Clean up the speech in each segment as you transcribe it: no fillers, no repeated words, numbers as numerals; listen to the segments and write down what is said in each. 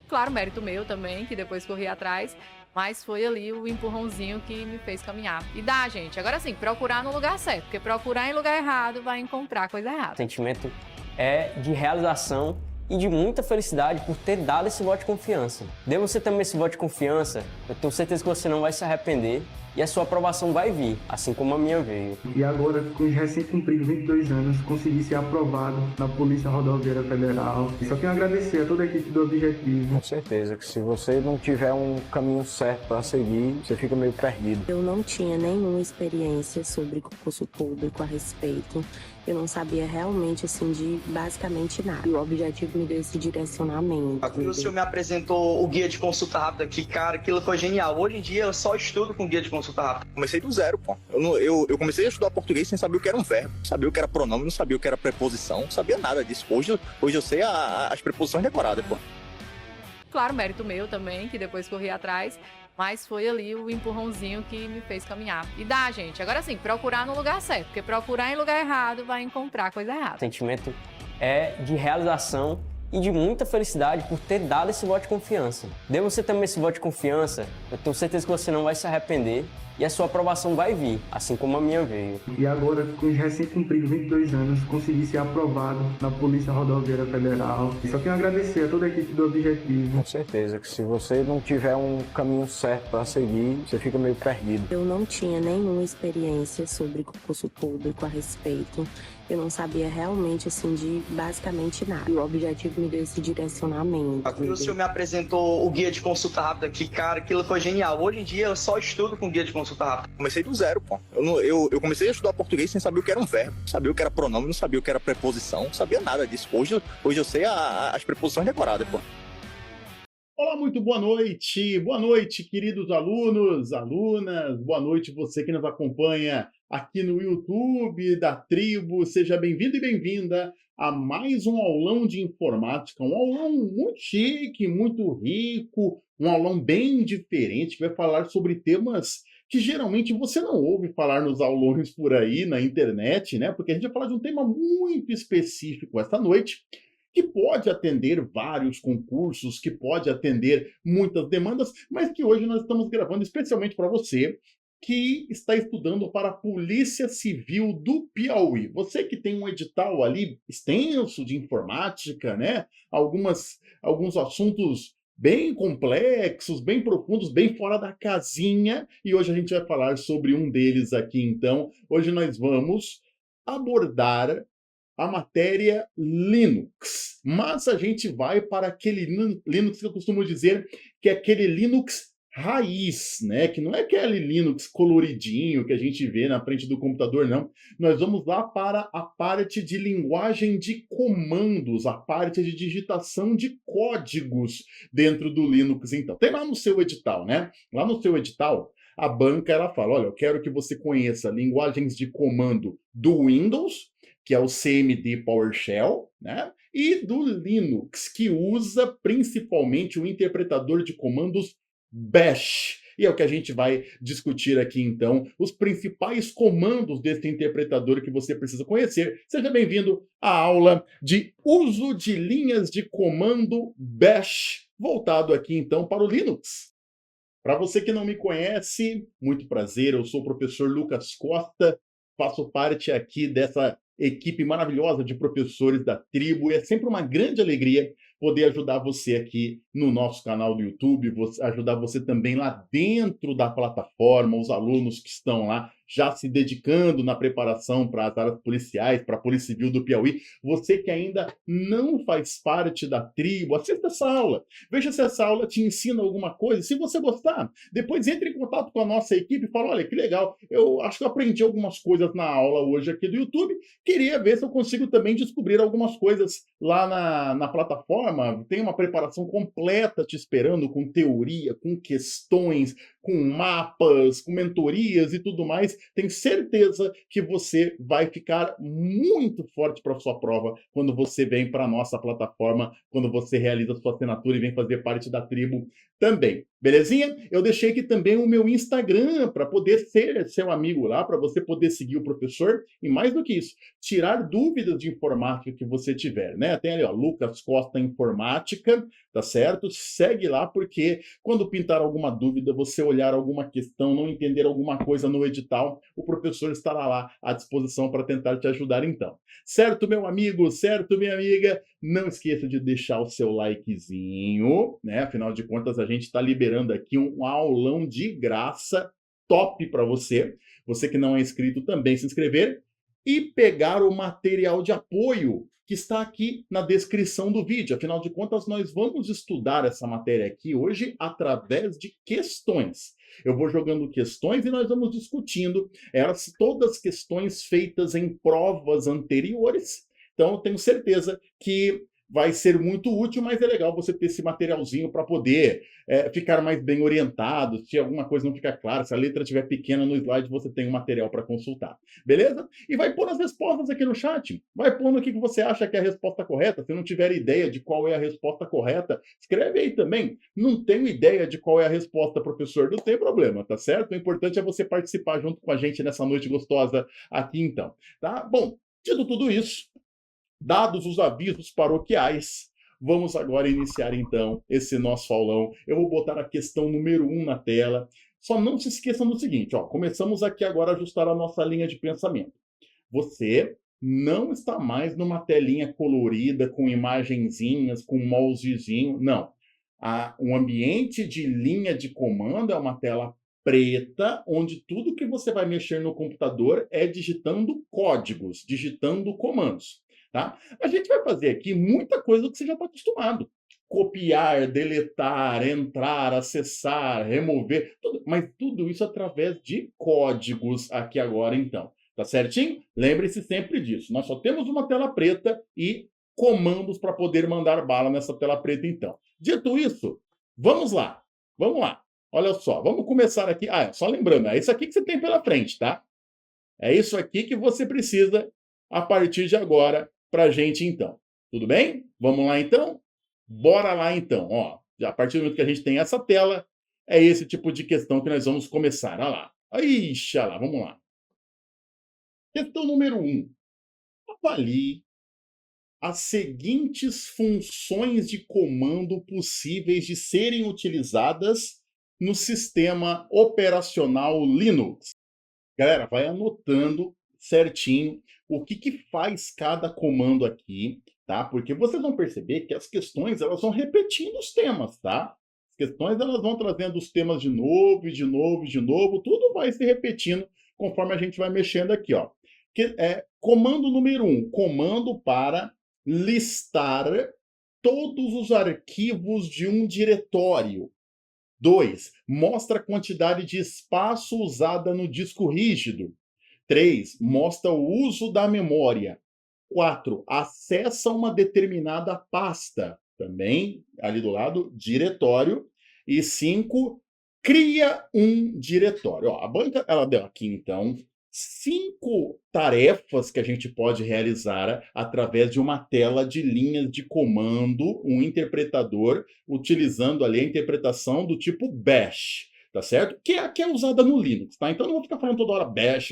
Claro, mérito meu também, que depois corri atrás, mas foi ali o empurrãozinho que me fez caminhar. E dá, gente. Agora sim, procurar no lugar certo, porque procurar em lugar errado vai encontrar coisa O errada. sentimento é de realização e de muita felicidade por ter dado esse voto de confiança. Dê você também esse voto de confiança, eu tenho certeza que você não vai se arrepender e a sua aprovação vai vir, assim como a minha veio. E agora, com os recém-cumpridos 22 anos, consegui ser aprovado na Polícia Rodoviária Federal. Só tenho a agradecer a toda a equipe do Objetivo. Com certeza que se você não tiver um caminho certo para seguir, você fica meio perdido. Eu não tinha nenhuma experiência sobre concurso público a respeito. Eu não sabia realmente, assim, de basicamente nada. E o Objetivo me deu esse direcionamento. O senhor me apresentou o guia de consulta rápida, que, cara, aquilo foi genial. Hoje em dia eu só estudo com guia de consulta rápida. Comecei do zero, pô. Eu comecei a estudar português sem saber o que era um verbo, sabia o que era pronome, não sabia o que era preposição, não sabia nada disso. Hoje eu sei as preposições decoradas, pô. Claro, mérito meu também, que depois corri atrás, mas foi ali o empurrãozinho que me fez caminhar. E dá, gente. Agora sim, procurar no lugar certo, porque procurar em lugar errado vai encontrar coisa errada. O sentimento é de realização e de muita felicidade por ter dado esse voto de confiança. Dê você também esse voto de confiança, eu tenho certeza que você não vai se arrepender e a sua aprovação vai vir, assim como a minha veio. E agora, com os recém-cumpridos 22 anos, consegui ser aprovado na Polícia Rodoviária Federal. Só tenho a agradecer a toda a equipe do Objetivo. Com certeza que se você não tiver um caminho certo para seguir, você fica meio perdido. Eu não tinha nenhuma experiência sobre concurso público a respeito. Eu não sabia realmente, assim, de basicamente nada. E o Objetivo me deu esse direcionamento. O senhor me apresentou o guia de consulta rápida, que, cara, aquilo foi genial. Hoje em dia eu só estudo com guia de consulta rápida. Comecei do zero, pô. Eu comecei a estudar português sem saber o que era um verbo, sabia o que era pronome, não sabia o que era preposição, não sabia nada disso. Hoje eu sei as preposições decoradas, pô. Olá, muito boa noite. Boa noite, queridos alunos, alunas. Boa noite, você que nos acompanha aqui no YouTube da Tribo. Seja bem-vindo e bem-vinda a mais um aulão de informática. Um aulão muito chique, muito rico, um aulão bem diferente, que vai falar sobre temas que geralmente você não ouve falar nos aulões por aí na internet, né? Porque a gente vai falar de um tema muito específico esta noite, que pode atender vários concursos, que pode atender muitas demandas, mas que hoje nós estamos gravando especialmente para você que está estudando para a Polícia Civil do Piauí. Você que tem um edital ali extenso de informática, né? Alguns assuntos bem complexos, bem profundos, bem fora da casinha, e hoje a gente vai falar sobre um deles aqui, então. Hoje nós vamos abordar a matéria Linux, mas a gente vai para aquele Linux que eu costumo dizer que é aquele Linux raiz, né? Que não é aquele Linux coloridinho que a gente vê na frente do computador, não. Nós vamos lá para a parte de linguagem de comandos, a parte de digitação de códigos dentro do Linux. Então, tem lá no seu edital, né? Lá no seu edital, a banca ela fala, olha, eu quero que você conheça linguagens de comando do Windows, que é o CMD PowerShell, né? E do Linux, que usa principalmente o interpretador de comandos Bash. E é o que a gente vai discutir aqui, então, os principais comandos desse interpretador que você precisa conhecer. Seja bem-vindo à aula de uso de linhas de comando Bash, voltado aqui, então, para o Linux. Para você que não me conhece, muito prazer, eu sou o professor Lucas Costa, faço parte aqui dessa equipe maravilhosa de professores da Tribo, e é sempre uma grande alegria poder ajudar você aqui no nosso canal do YouTube, ajudar você também lá dentro da plataforma, os alunos que estão lá já se dedicando na preparação para as áreas policiais, para a Polícia Civil do Piauí. Você que ainda não faz parte da Tribo, assista essa aula. Veja se essa aula te ensina alguma coisa. Se você gostar, depois entre em contato com a nossa equipe e fala, olha, que legal, eu acho que eu aprendi algumas coisas na aula hoje aqui do YouTube, queria ver se eu consigo também descobrir algumas coisas lá na plataforma. Tem uma preparação completa te esperando, com teoria, com questões, com mapas, com mentorias e tudo mais. Tenho certeza que você vai ficar muito forte para a sua prova quando você vem para a nossa plataforma, quando você realiza a sua assinatura e vem fazer parte da Tribo também. Belezinha? Eu deixei aqui também o meu Instagram para poder ser seu amigo lá, para você poder seguir o professor e mais do que isso, tirar dúvidas de informática que você tiver, né? Tem ali, ó, Lucas Costa Informática, tá certo? Segue lá porque quando pintar alguma dúvida, você olhar alguma questão, não entender alguma coisa no edital, o professor estará lá à disposição para tentar te ajudar então. Certo, meu amigo? Certo, minha amiga? Não esqueça de deixar o seu likezinho, né? Afinal de contas, a gente está liberando aqui um aulão de graça top para você. Você que não é inscrito também se inscrever e pegar o material de apoio que está aqui na descrição do vídeo. Afinal de contas, nós vamos estudar essa matéria aqui hoje através de questões. Eu vou jogando questões e nós vamos discutindo elas, todas questões feitas em provas anteriores. Então, eu tenho certeza que vai ser muito útil, mas é legal você ter esse materialzinho para poder ficar mais bem orientado. Se alguma coisa não ficar clara, se a letra estiver pequena no slide, você tem um material para consultar. Beleza? E vai pôr as respostas aqui no chat. Vai pondo o que você acha que é a resposta correta. Se não tiver ideia de qual é a resposta correta, escreve aí também. Não tenho ideia de qual é a resposta, professor. Não tem problema, tá certo? O importante é você participar junto com a gente nessa noite gostosa aqui, então. Tá? Bom, dito tudo isso, dados os avisos paroquiais, vamos agora iniciar então esse nosso aulão. Eu vou botar a questão número 1 na tela. Só não se esqueçam do seguinte, ó, começamos aqui agora a ajustar a nossa linha de pensamento. Você não está mais numa telinha colorida com imagenzinhas, com mousezinho, não. Um ambiente de linha de comando é uma tela preta, onde tudo que você vai mexer no computador é digitando códigos, digitando comandos. Tá? A gente vai fazer aqui muita coisa que você já está acostumado. Copiar, deletar, entrar, acessar, remover, mas tudo isso através de códigos aqui agora, então. Tá certinho? Lembre-se sempre disso. Nós só temos uma tela preta e comandos para poder mandar bala nessa tela preta, então. Dito isso, vamos lá. Vamos lá. Olha só, vamos começar aqui. Só lembrando, é isso aqui que você tem pela frente, tá? É isso aqui que você precisa a partir de agora para a gente, então. Tudo bem? Vamos lá, então? Bora lá, então. Ó, a partir do momento que a gente tem essa tela, é esse tipo de questão que nós vamos começar. Olha lá. Ixi, olha lá, vamos lá. Questão número 1. Avalie as seguintes funções de comando possíveis de serem utilizadas no sistema operacional Linux. Galera, vai anotando certinho o que faz cada comando aqui, tá? Porque vocês vão perceber que as questões, elas vão repetindo os temas, tá? As questões, elas vão trazendo os temas de novo, e de novo, e de novo, tudo vai se repetindo conforme a gente vai mexendo aqui, ó. Comando número 1, comando para listar todos os arquivos de um diretório. 2, mostra a quantidade de espaço usada no disco rígido. 3, mostra o uso da memória. 4, acessa uma determinada pasta. Também, ali do lado, diretório. E 5, cria um diretório. Ó, a banca, ela deu aqui, então, 5 tarefas que a gente pode realizar através de uma tela de linhas de comando, um interpretador, utilizando ali a interpretação do tipo bash, tá certo? Que é usada no Linux, tá? Então não vou ficar falando toda hora bash,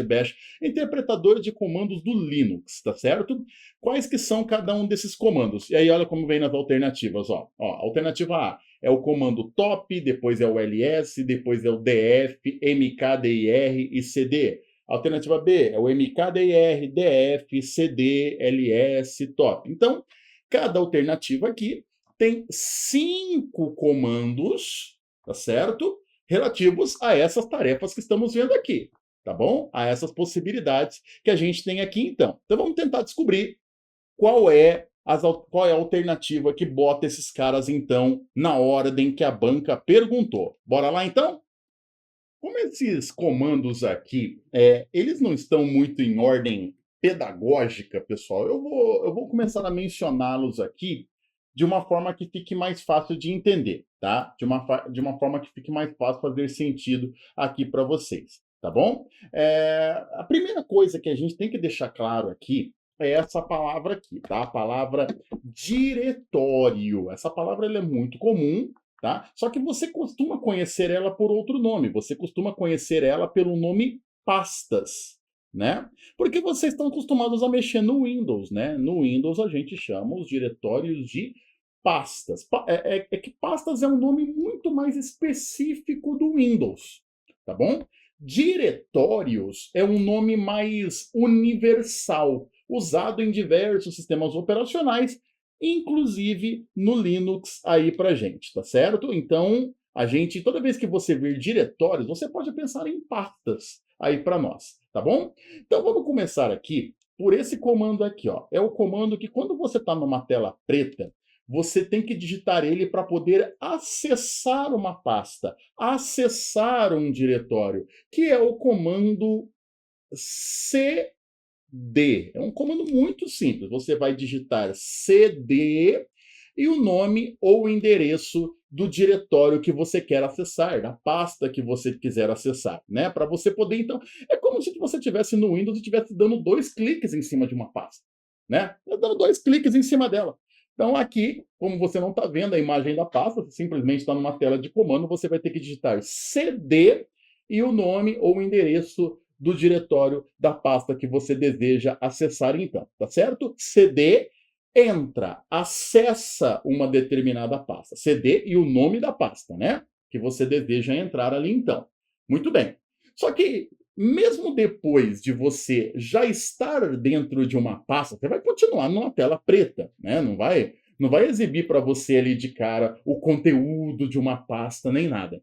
interpretador de comandos do Linux, tá certo? Quais que são cada um desses comandos? E aí olha como vem nas alternativas, ó. Alternativa A é o comando top, depois é o ls, depois é o df, mkdir e cd. Alternativa B é o mkdir, df, cd, ls, top. Então, cada alternativa aqui tem 5 comandos, tá certo? Relativos a essas tarefas que estamos vendo aqui, tá bom? A essas possibilidades que a gente tem aqui, então. Então, vamos tentar descobrir qual é a alternativa que bota esses caras, então, na ordem que a banca perguntou. Bora lá, então? Como esses comandos aqui, eles não estão muito em ordem pedagógica, pessoal, eu vou começar a mencioná-los aqui de uma forma que fique mais fácil de entender, tá? De uma forma que fique mais fácil fazer sentido aqui para vocês, tá bom? A primeira coisa que a gente tem que deixar claro aqui é essa palavra aqui, tá? A palavra diretório. Essa palavra ela é muito comum, tá? Só que você costuma conhecer ela por outro nome, você costuma conhecer ela pelo nome pastas, né? Porque vocês estão acostumados a mexer no Windows, né? No Windows a gente chama os diretórios de pastas. É que pastas é um nome muito mais específico do Windows, tá bom? Diretórios é um nome mais universal, usado em diversos sistemas operacionais, inclusive no Linux aí pra gente, tá certo? Então, toda vez que você vir diretórios, você pode pensar em pastas aí para nós, tá bom? Então vamos começar aqui por esse comando aqui, ó. É o comando que quando você está numa tela preta, você tem que digitar ele para poder acessar uma pasta, acessar um diretório, que é o comando cd. É um comando muito simples. Você vai digitar cd e o nome ou o endereço do diretório que você quer acessar, da pasta que você quiser acessar, né? Para você poder, então, é como se você estivesse no Windows e estivesse dando 2 cliques em cima de uma pasta, né? Dando 2 cliques em cima dela. Então aqui, como você não está vendo a imagem da pasta, você simplesmente está numa tela de comando, você vai ter que digitar cd e o nome ou o endereço do diretório da pasta que você deseja acessar então, tá certo? cd entra, acessa uma determinada pasta. cd e o nome da pasta, né? Que você deseja entrar ali então. Muito bem. Só que mesmo depois de você já estar dentro de uma pasta, você vai continuar numa tela preta, né? Não vai exibir para você ali de cara o conteúdo de uma pasta nem nada.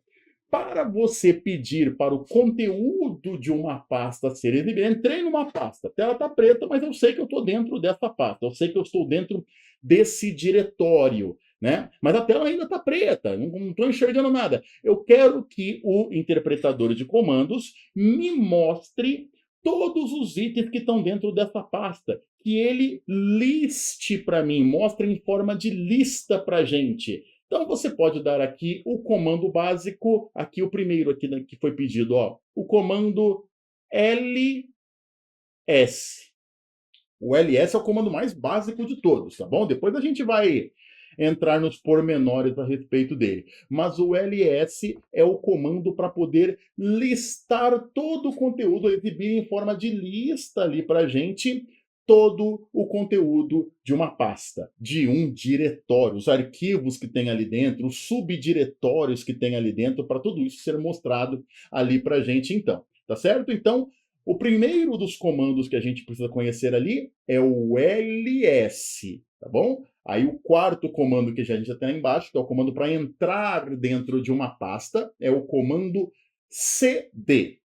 Para você pedir para o conteúdo de uma pasta ser exibido, entrei numa pasta, a tela está preta, mas eu sei que eu estou dentro dessa pasta, eu sei que eu estou dentro desse diretório, né? Mas a tela ainda está preta, não estou enxergando nada. Eu quero que o interpretador de comandos me mostre todos os itens que estão dentro dessa pasta, que ele liste para mim, mostre em forma de lista para a gente. Então você pode dar aqui o comando básico, aqui o primeiro aqui que foi pedido, ó, o comando ls. O ls é o comando mais básico de todos, tá bom? Depois a gente vai entrar nos pormenores a respeito dele. Mas o ls é o comando para poder listar todo o conteúdo, exibir em forma de lista ali para a gente todo o conteúdo de uma pasta, de um diretório, os arquivos que tem ali dentro, os subdiretórios que tem ali dentro, para tudo isso ser mostrado ali para a gente então, tá certo? Então, o primeiro dos comandos que a gente precisa conhecer ali é o ls, tá bom? Aí o quarto comando que a gente já tem lá embaixo, que é o comando para entrar dentro de uma pasta, é o comando cd.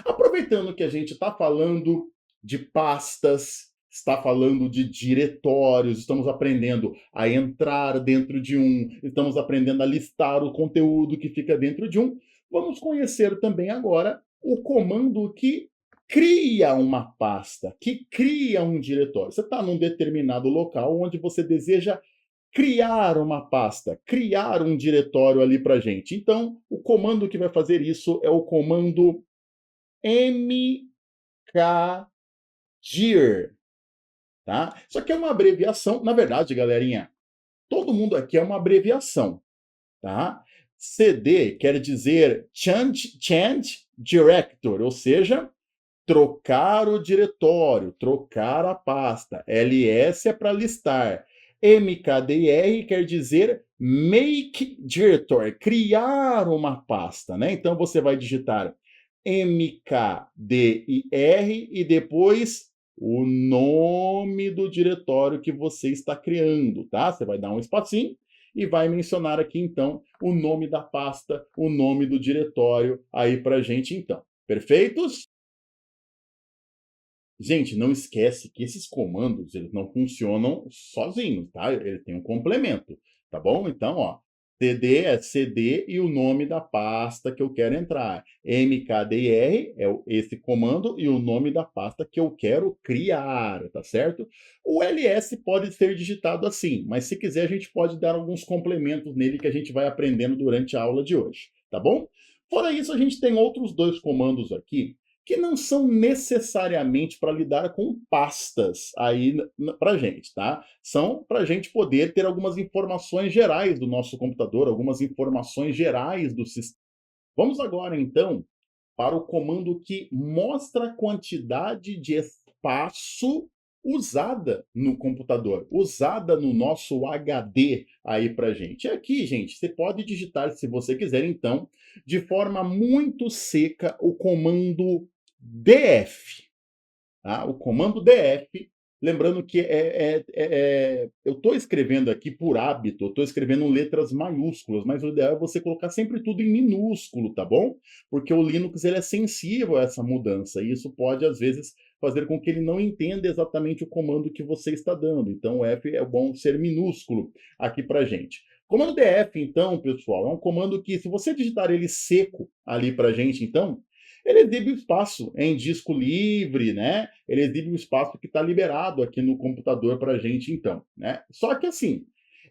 Aproveitando que a gente está falando de pastas, está falando de diretórios, estamos aprendendo a entrar dentro de um, estamos aprendendo a listar o conteúdo que fica dentro de um, vamos conhecer também agora o comando que cria uma pasta, que cria um diretório. Você está num determinado local onde você deseja criar uma pasta, criar um diretório ali para a gente. Então, o comando que vai fazer isso é o comando mkdir, tá? Isso aqui é uma abreviação, na verdade, galerinha, todo mundo aqui é uma abreviação, tá? CD quer dizer change director, ou seja, trocar o diretório, trocar a pasta. LS é para listar. MKDR quer dizer make directory, criar uma pasta, né? Então você vai digitar MKDIR e depois o nome do diretório que você está criando, tá? Você vai dar um espacinho e vai mencionar aqui, então, o nome da pasta, o nome do diretório aí pra gente, então. Perfeitos? Gente, não esquece que esses comandos, eles não funcionam sozinhos, tá? Ele tem um complemento, tá bom? Então, ó, cd é cd e o nome da pasta que eu quero entrar. mkdir é esse comando e o nome da pasta que eu quero criar, tá certo? O ls pode ser digitado assim, mas se quiser a gente pode dar alguns complementos nele que a gente vai aprendendo durante a aula de hoje, tá bom? Fora isso, a gente tem outros dois comandos aqui que não são necessariamente para lidar com pastas aí para a gente, tá? São para a gente poder ter algumas informações gerais do nosso computador, algumas informações gerais do sistema. Vamos agora, então, para o comando que mostra a quantidade de espaço usada no computador, usada no nosso HD aí para gente. E aqui, gente, você pode digitar, se você quiser, então, de forma muito seca, o comando DF. Tá? O comando DF, lembrando que eu estou escrevendo aqui por hábito, eu estou escrevendo letras maiúsculas, mas o ideal é você colocar sempre tudo em minúsculo, tá bom? Porque o Linux ele é sensível a essa mudança, e isso pode, às vezes, fazer com que ele não entenda exatamente o comando que você está dando. Então, o F é bom ser minúsculo aqui para gente. Comando DF, então, pessoal, é um comando que, se você digitar ele seco ali para gente, então, ele exibe o espaço em disco livre, né? Ele exibe o espaço que está liberado aqui no computador para a gente, então, né? Só que assim,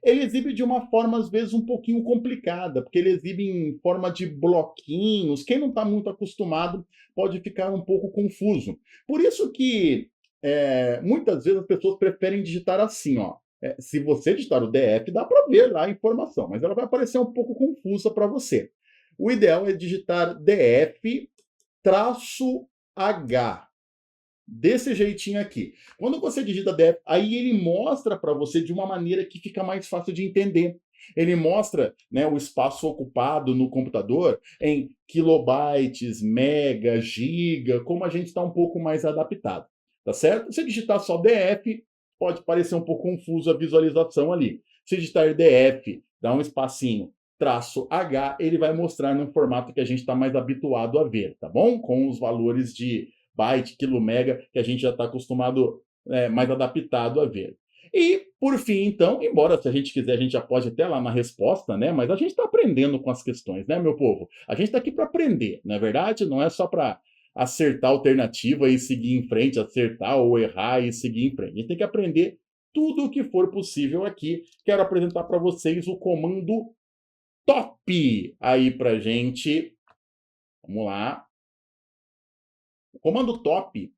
ele exibe de uma forma, às vezes, um pouquinho complicada, porque ele exibe em forma de bloquinhos. Quem não está muito acostumado pode ficar um pouco confuso. Por isso que, muitas vezes, as pessoas preferem digitar assim, ó. Se você digitar o DF, dá para ver lá a informação, mas ela vai aparecer um pouco confusa para você. O ideal é digitar DF -H, desse jeitinho aqui. Quando você digita DF, aí ele mostra para você de uma maneira que fica mais fácil de entender. Ele mostra, né, o espaço ocupado no computador em kilobytes, mega, giga, como a gente está um pouco mais adaptado, tá certo? Se digitar só DF, pode parecer um pouco confuso a visualização ali. Se digitar DF, dá um espacinho, -H, ele vai mostrar num formato que a gente está mais habituado a ver, tá bom? Com os valores de byte, quilo, mega, que a gente já está acostumado, mais adaptado a ver. E, por fim, então, embora se a gente quiser, a gente já pode até lá na resposta, né? Mas a gente está aprendendo com as questões, né, meu povo? A gente está aqui para aprender, não é verdade? Não é só para acertar a alternativa e seguir em frente, acertar ou errar e seguir em frente. A gente tem que aprender tudo o que for possível aqui. Quero apresentar para vocês o comando top aí pra gente. Vamos lá. O comando top,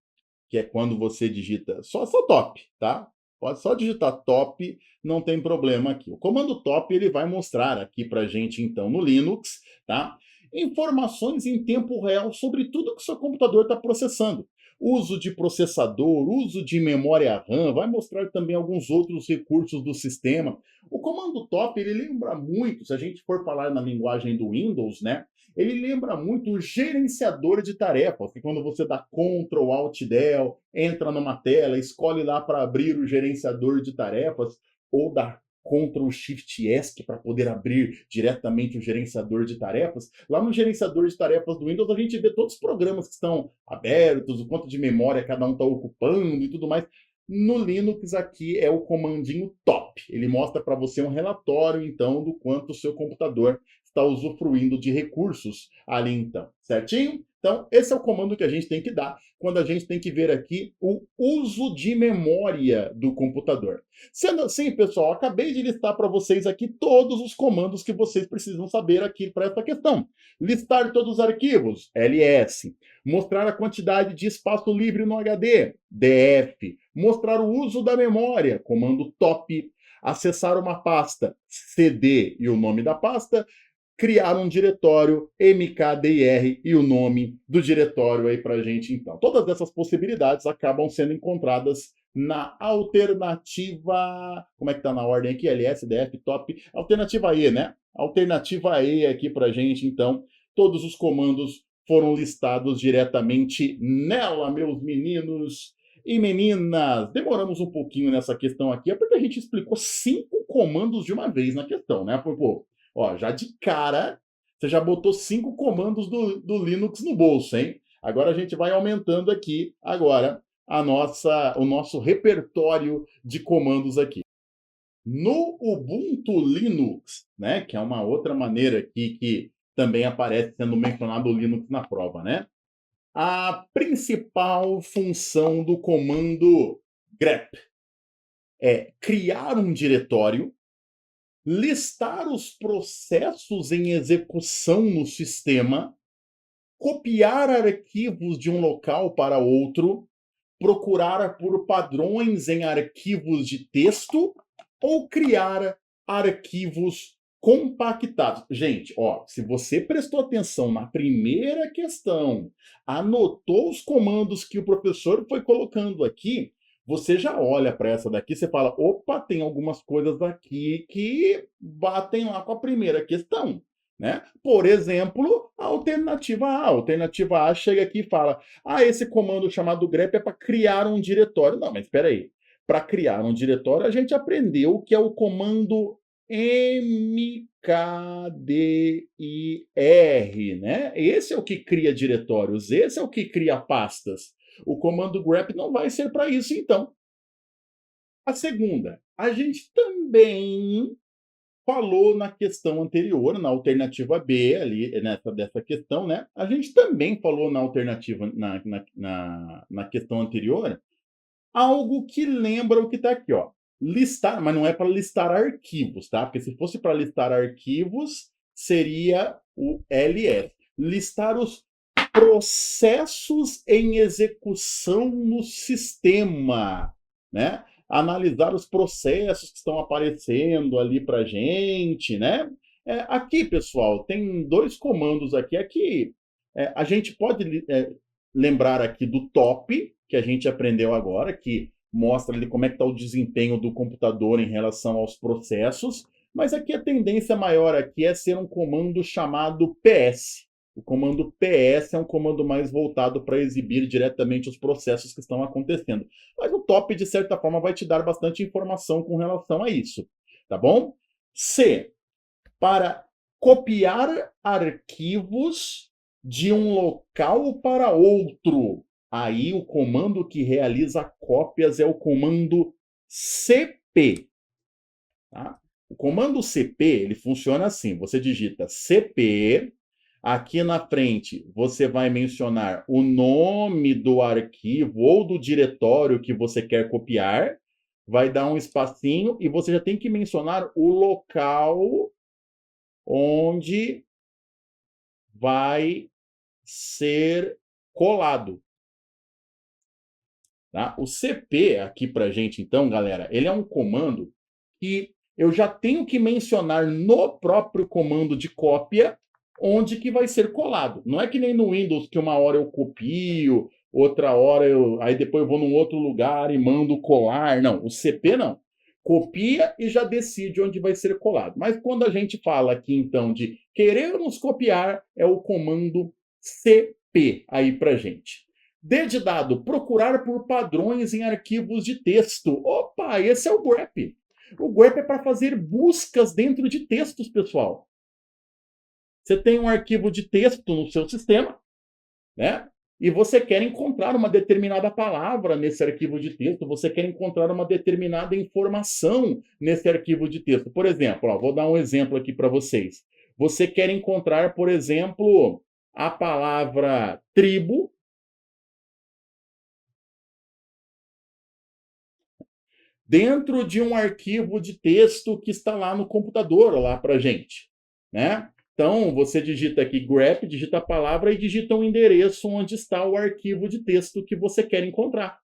que é quando você digita só top, tá? Pode só digitar top, não tem problema aqui. O comando top ele vai mostrar aqui pra gente então no Linux, tá? Informações em tempo real sobre tudo que o seu computador está processando. Uso de processador, uso de memória RAM, vai mostrar também alguns outros recursos do sistema. O comando top, ele lembra muito, se a gente for falar na linguagem do Windows, né? Ele lembra muito o gerenciador de tarefas, que quando você dá Ctrl, Alt, Del, entra numa tela, escolhe lá para abrir o gerenciador de tarefas, ou dá Ctrl Shift ESC para poder abrir diretamente o gerenciador de tarefas. Lá no gerenciador de tarefas do Windows, a gente vê todos os programas que estão abertos, o quanto de memória cada um está ocupando e tudo mais. No Linux aqui é o comandinho top. Ele mostra para você um relatório, então, do quanto o seu computador está usufruindo de recursos ali, então. Certinho? Então, esse é o comando que a gente tem que dar quando a gente tem que ver aqui o uso de memória do computador. Sendo assim, pessoal, acabei de listar para vocês aqui todos os comandos que vocês precisam saber aqui para essa questão. Listar todos os arquivos, ls. Mostrar a quantidade de espaço livre no HD, df. Mostrar o uso da memória, comando top. Acessar uma pasta, cd e o nome da pasta. Criar um diretório, mkdir, e o nome do diretório aí pra gente, então. Todas essas possibilidades acabam sendo encontradas na alternativa... Como é que tá na ordem aqui? ls, df, top. Alternativa E, né? Alternativa E aqui pra gente, então. Todos os comandos foram listados diretamente nela, meus meninos e meninas. Demoramos um pouquinho nessa questão aqui, é porque a gente explicou 5 comandos de uma vez na questão, né? Pô, ó, já de cara, você já botou 5 comandos do Linux no bolso, hein? Agora a gente vai aumentando aqui, agora, o nosso repertório de comandos aqui. No Ubuntu Linux, né, que é uma outra maneira aqui que também aparece sendo mencionado o Linux na prova, né? A principal função do comando grep é criar um diretório, listar os processos em execução no sistema copiar arquivos de um local para outro, procurar por padrões em arquivos de texto ou criar arquivos compactados. Gente, ó, se você prestou atenção na primeira questão, anotou os comandos que o professor foi colocando aqui, você já olha para essa daqui, você fala, opa, tem algumas coisas aqui que batem lá com a primeira questão, né? Por exemplo, a alternativa A. A alternativa A chega aqui e fala, esse comando chamado grep é para criar um diretório. Não, mas espera aí. Para criar um diretório, a gente aprendeu que é o comando mkdir, né? Esse é o que cria diretórios, esse é o que cria pastas. O comando grep não vai ser para isso, então. A segunda, a gente também falou na questão anterior, na alternativa B, ali, dessa questão, né? A gente também falou na alternativa, na questão anterior, algo que lembra o que está aqui, ó. Listar, mas não é para listar arquivos, tá? Porque se fosse para listar arquivos, seria o ls. Listar os processos em execução no sistema, né? Analisar os processos que estão aparecendo ali para a gente, né? Aqui, pessoal, tem dois comandos aqui. A gente pode lembrar aqui do top, que a gente aprendeu agora, que mostra ali como é que está o desempenho do computador em relação aos processos, mas aqui a tendência maior aqui é ser um comando chamado ps. O comando ps é um comando mais voltado para exibir diretamente os processos que estão acontecendo. Mas o top, de certa forma, vai te dar bastante informação com relação a isso, tá bom? C, para copiar arquivos de um local para outro. Aí o comando que realiza cópias é o comando cp. Tá? O comando cp, ele funciona assim, você digita cp, aqui na frente você vai mencionar o nome do arquivo ou do diretório que você quer copiar, vai dar um espacinho e você já tem que mencionar o local onde vai ser colado. Tá? O cp aqui pra gente, então, galera, ele é um comando que eu já tenho que mencionar no próprio comando de cópia onde que vai ser colado. Não é que nem no Windows que uma hora eu copio, outra hora aí depois eu vou num outro lugar e mando colar. Não, o cp não. Copia e já decide onde vai ser colado. Mas quando a gente fala aqui, então, de queremos copiar, é o comando cp aí pra gente. D de dado, procurar por padrões em arquivos de texto. Opa, esse é o grep. O grep é para fazer buscas dentro de textos, pessoal. Você tem um arquivo de texto no seu sistema, né? E você quer encontrar uma determinada palavra nesse arquivo de texto, você quer encontrar uma determinada informação nesse arquivo de texto. Por exemplo, ó, vou dar um exemplo aqui para vocês. Você quer encontrar, por exemplo, a palavra tribo dentro de um arquivo de texto que está lá no computador, lá para a gente, né? Então, você digita aqui grep, digita a palavra e digita o endereço onde está o arquivo de texto que você quer encontrar.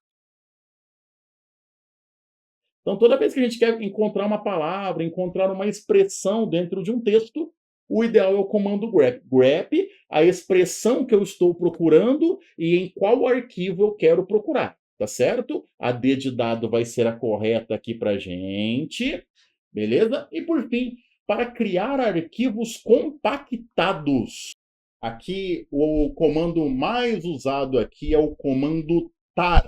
Então, toda vez que a gente quer encontrar uma palavra, encontrar uma expressão dentro de um texto, o ideal é o comando grep. Grep, a expressão que eu estou procurando e em qual arquivo eu quero procurar. Tá certo? A D de dado vai ser a correta aqui pra gente. Beleza? E por fim, para criar arquivos compactados. Aqui, o comando mais usado aqui é o comando tar.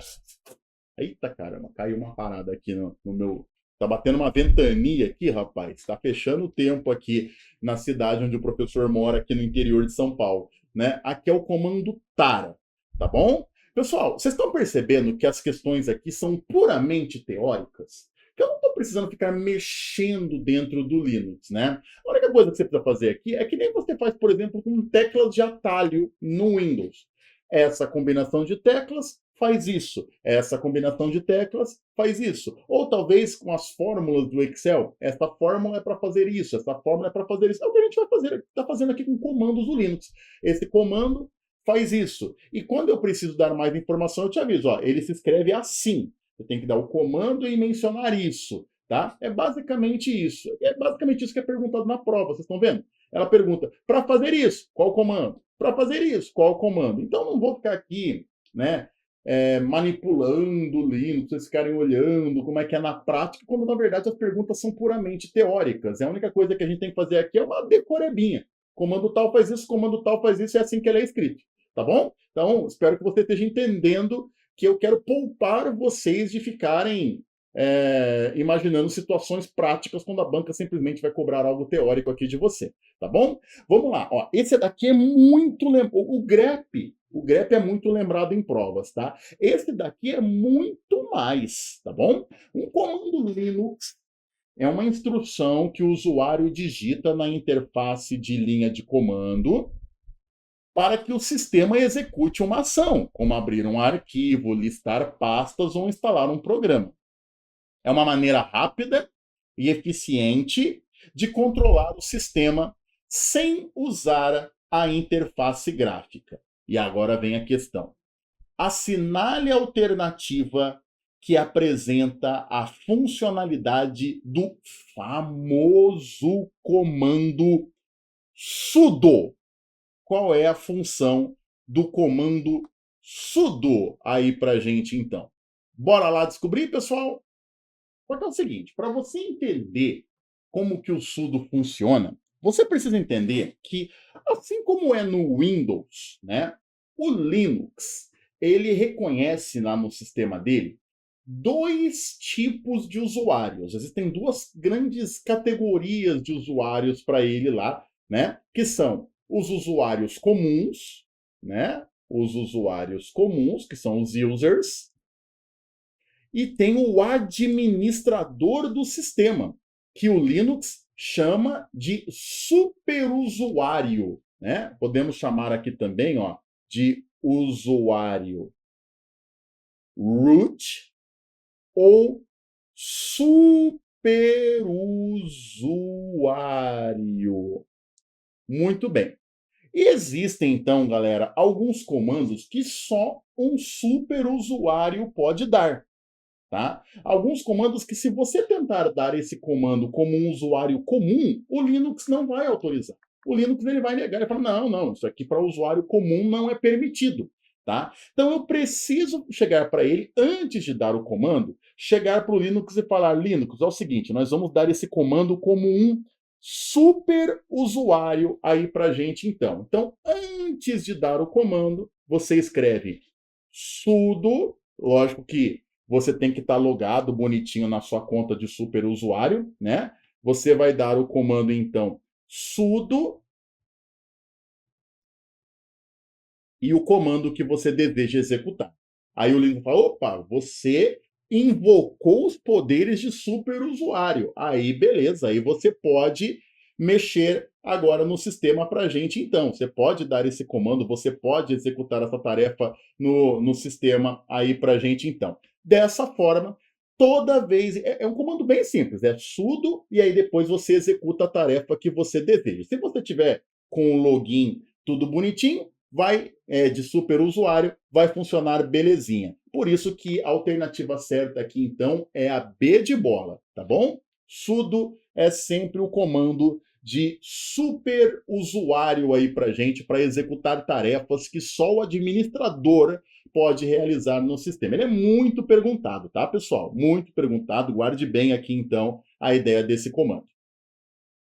Eita, caramba, caiu uma parada aqui no meu... Tá batendo uma ventania aqui, rapaz. Tá fechando o tempo aqui na cidade onde o professor mora, aqui no interior de São Paulo, né? Aqui é o comando tar, tá bom? Pessoal, vocês estão percebendo que as questões aqui são puramente teóricas? Que eu não estou precisando ficar mexendo dentro do Linux, né? A única coisa que você precisa fazer aqui é que nem você faz, por exemplo, com teclas de atalho no Windows. Essa combinação de teclas faz isso. Essa combinação de teclas faz isso. Ou talvez com as fórmulas do Excel. Essa fórmula é para fazer isso, essa fórmula é para fazer isso. É o que a gente vai fazer, está fazendo aqui com comandos do Linux. Esse comando faz isso. E quando eu preciso dar mais informação, eu te aviso, ó, ele se escreve assim. Você tem que dar o comando e mencionar isso, tá? É basicamente isso. É basicamente isso que é perguntado na prova, vocês estão vendo? Ela pergunta, para fazer isso, qual o comando? Para fazer isso, qual o comando? Então, não vou ficar aqui, né, manipulando o Linux, vocês ficarem olhando como é que é na prática, quando, na verdade, as perguntas são puramente teóricas. A única coisa que a gente tem que fazer aqui é uma decorebinha. Comando tal faz isso, comando tal faz isso, é assim que ele é escrito, tá bom? Então, espero que você esteja entendendo que eu quero poupar vocês de ficarem imaginando situações práticas quando a banca simplesmente vai cobrar algo teórico aqui de você, tá bom? Vamos lá, ó, esse daqui é muito o grep é muito lembrado em provas, tá? Esse daqui é muito mais, tá bom? Um comando Linux é uma instrução que o usuário digita na interface de linha de comando para que o sistema execute uma ação, como abrir um arquivo, listar pastas ou instalar um programa. É uma maneira rápida e eficiente de controlar o sistema sem usar a interface gráfica. E agora vem a questão. Assinale a alternativa que apresenta a funcionalidade do famoso comando sudo. Qual é a função do comando sudo aí pra gente, então? Bora lá descobrir, pessoal? Porque é o seguinte, para você entender como que o sudo funciona, você precisa entender que, assim como é no Windows, né, o Linux, ele reconhece lá no sistema dele dois tipos de usuários. Existem duas grandes categorias de usuários para ele lá, né, que são os usuários comuns, né, os usuários comuns, que são os users, e tem o administrador do sistema, que o Linux chama de superusuário, né? Podemos chamar aqui também, ó, de usuário root ou superusuário. Muito bem. E existem, então, galera, alguns comandos que só um superusuário pode dar. Tá? Alguns comandos que, se você tentar dar esse comando como um usuário comum, o Linux não vai autorizar. O Linux ele vai negar e falar, não, isso aqui para usuário comum não é permitido. Tá? Então eu preciso chegar para ele, antes de dar o comando, chegar para o Linux e falar, Linux, é o seguinte, nós vamos dar esse comando como um super usuário aí para a gente, então. Então, antes de dar o comando, você escreve sudo, lógico que você tem que estar logado bonitinho na sua conta de superusuário, né? Você vai dar o comando, então, sudo e o comando que você deseja executar. Aí o Linux fala, opa, você invocou os poderes de superusuário. Aí, beleza, aí você pode mexer agora no sistema para a gente, então. Você pode dar esse comando, você pode executar essa tarefa no sistema aí para a gente, então. Dessa forma, toda vez... É um comando bem simples, é sudo, e aí depois você executa a tarefa que você deseja. Se você tiver com o login tudo bonitinho, vai de superusuário, vai funcionar belezinha. Por isso que a alternativa certa aqui, então, é a B de bola, tá bom? Sudo é sempre o comando de superusuário aí pra gente, para executar tarefas que só o administrador pode realizar no sistema. Ele é muito perguntado, tá, pessoal? Muito perguntado. Guarde bem aqui, então, a ideia desse comando.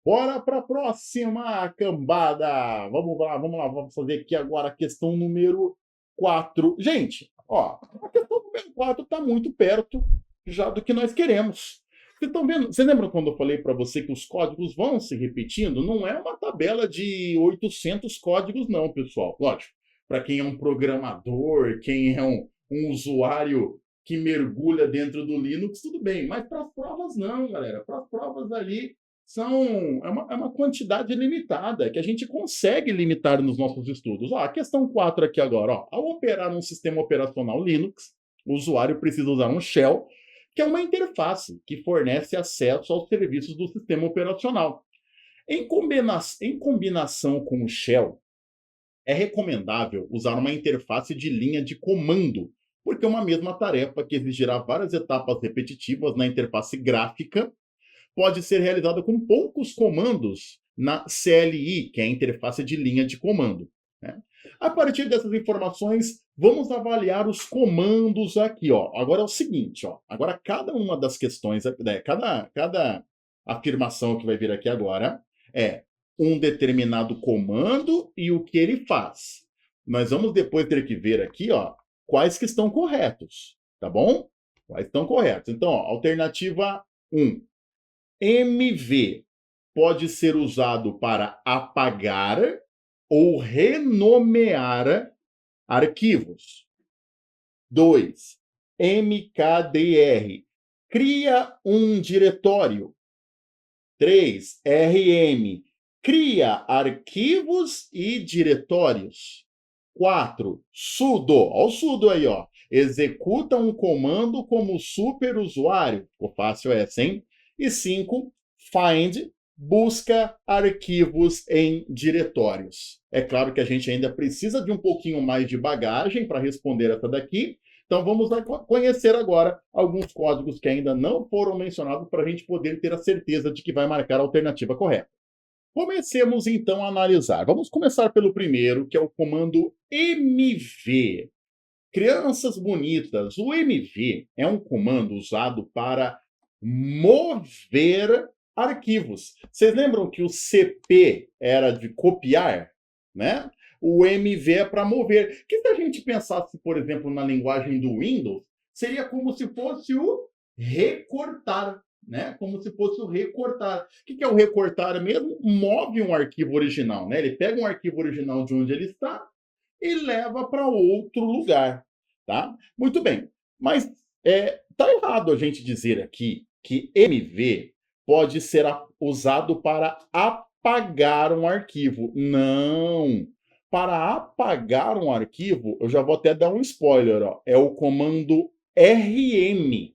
Bora para a próxima cambada. Vamos lá, vamos fazer aqui agora a questão número 4. Gente, ó, a questão número 4 está muito perto já do que nós queremos. Vocês estão vendo? Vocês lembram quando eu falei para você que os códigos vão se repetindo? Não é uma tabela de 800 códigos, não, pessoal. Lógico, para quem é um programador, quem é um usuário que mergulha dentro do Linux, tudo bem. Mas para as provas, não, galera. Para as provas ali, é uma quantidade limitada, que a gente consegue limitar nos nossos estudos. Ó, a questão 4 aqui agora. Ó, ao operar um sistema operacional Linux, o usuário precisa usar um shell, que é uma interface que fornece acesso aos serviços do sistema operacional. Em combinação com o shell, é recomendável usar uma interface de linha de comando, porque uma mesma tarefa que exigirá várias etapas repetitivas na interface gráfica pode ser realizada com poucos comandos na CLI, que é a interface de linha de comando, né? A partir dessas informações, vamos avaliar os comandos aqui, ó. Agora é o seguinte, ó. Agora cada uma das questões, né, cada afirmação que vai vir aqui agora é um determinado comando e o que ele faz. Nós vamos depois ter que ver aqui, ó, quais que estão corretos, tá bom? Quais estão corretos. Então, ó, alternativa 1. MV pode ser usado para apagar ou renomear arquivos. 2. MKDR cria um diretório. 3. RM cria arquivos e diretórios. 4. Sudo, ó o sudo aí, ó, executa um comando como superusuário. Ficou fácil essa, hein? E 5, find, busca arquivos em diretórios. É claro que a gente ainda precisa de um pouquinho mais de bagagem para responder essa daqui, então vamos conhecer agora alguns códigos que ainda não foram mencionados para a gente poder ter a certeza de que vai marcar a alternativa correta. Comecemos então a analisar. Vamos começar pelo primeiro, que é o comando MV. Crianças bonitas, o MV é um comando usado para mover arquivos. Vocês lembram que o CP era de copiar, né? O MV é para mover. Que se a gente pensasse, por exemplo, na linguagem do Windows, seria como se fosse o recortar, né? Como se fosse o recortar. O que é o recortar mesmo? Move um arquivo original, né? Ele pega um arquivo original de onde ele está e leva para outro lugar, tá? Muito bem. Mas tá errado a gente dizer aqui que MV pode ser usado para apagar um arquivo. Não! Para apagar um arquivo, eu já vou até dar um spoiler, ó, é o comando RM.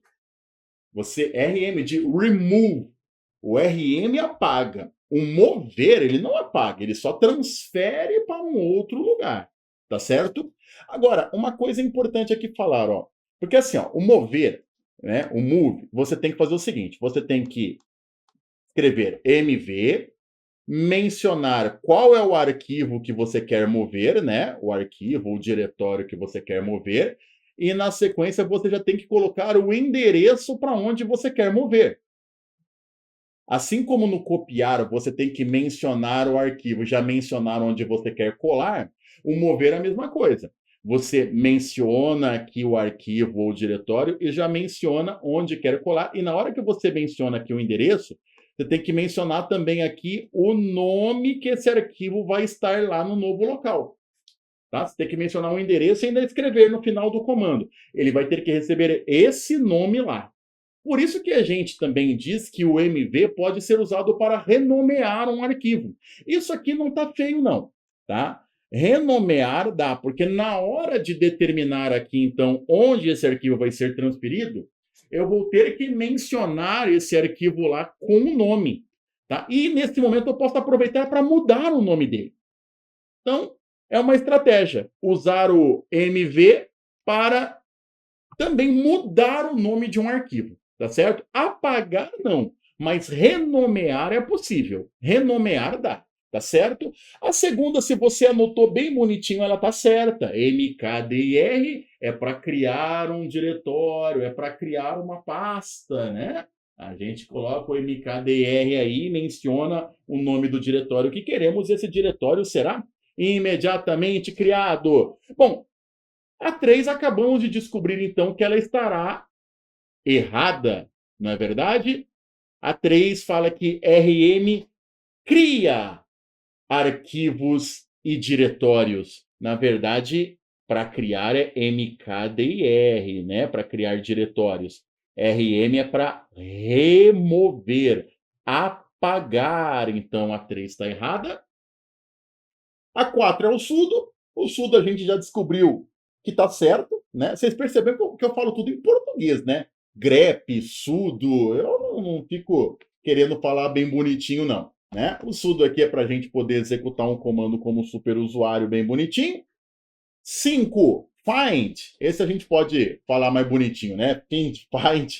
RM de remove. O RM apaga. O mover, ele não apaga, ele só transfere para um outro lugar. Tá certo? Agora, uma coisa importante aqui falar, ó. Porque assim, ó, o mover, né, o move, você tem que fazer o seguinte, você tem que escrever MV, mencionar qual é o arquivo que você quer mover, né, o arquivo, o diretório que você quer mover, e na sequência você já tem que colocar o endereço para onde você quer mover. Assim como no copiar você tem que mencionar o arquivo, já mencionar onde você quer colar, o mover é a mesma coisa. Você menciona aqui o arquivo ou o diretório e já menciona onde quer colar. E na hora que você menciona aqui o endereço, você tem que mencionar também aqui o nome que esse arquivo vai estar lá no novo local. Tá? Você tem que mencionar o endereço e ainda escrever no final do comando. Ele vai ter que receber esse nome lá. Por isso que a gente também diz que o MV pode ser usado para renomear um arquivo. Isso aqui não está feio, não. Tá? Renomear dá, porque na hora de determinar aqui, então, onde esse arquivo vai ser transferido, eu vou ter que mencionar esse arquivo lá com o nome. Tá? E, nesse momento, eu posso aproveitar para mudar o nome dele. Então, é uma estratégia, usar o MV para também mudar o nome de um arquivo. Tá certo? Apagar, não. Mas renomear é possível. Renomear dá. Tá certo? A segunda, se você anotou bem bonitinho, ela tá certa. MKDR é para criar um diretório, é para criar uma pasta, né? A gente coloca o MKDR aí, menciona o nome do diretório que queremos, e esse diretório será imediatamente criado. Bom, a 3 acabamos de descobrir, então, que ela estará errada, não é verdade? A 3 fala que RM cria arquivos e diretórios. Na verdade, para criar é MKDIR, né? Para criar diretórios. RM é para remover, apagar. Então, a 3 está errada. A 4 é o sudo. O sudo a gente já descobriu que está certo, né? Vocês perceberam que eu falo tudo em português, né? Grep, sudo, eu não fico querendo falar bem bonitinho, não. né? O sudo aqui é para a gente poder executar um comando como superusuário bem bonitinho. 5, find. Esse a gente pode falar mais bonitinho, né? Find.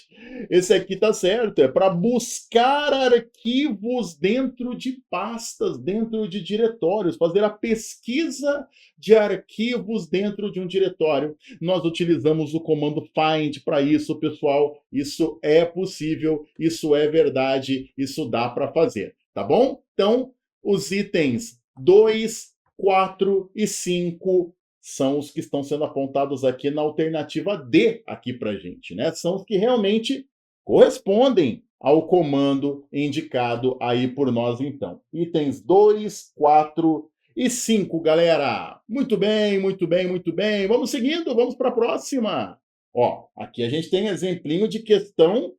Esse aqui tá certo, é para buscar arquivos dentro de pastas, dentro de diretórios, fazer a pesquisa de arquivos dentro de um diretório. Nós utilizamos o comando find para isso, pessoal. Isso é possível, isso é verdade, isso dá para fazer, tá bom? Então, os itens 2, 4 e 5 são os que estão sendo apontados aqui na alternativa D aqui para a gente, né? São os que realmente correspondem ao comando indicado aí por nós, então. Itens 2, 4 e 5, galera. Muito bem, muito bem, muito bem. Vamos seguindo, vamos para a próxima. Ó, aqui a gente tem exemplinho de questão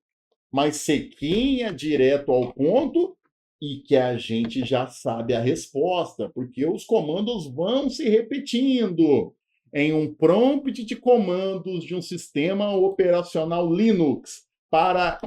mais sequinha, direto ao ponto, e que a gente já sabe a resposta, porque os comandos vão se repetindo em um prompt de comandos de um sistema operacional Linux para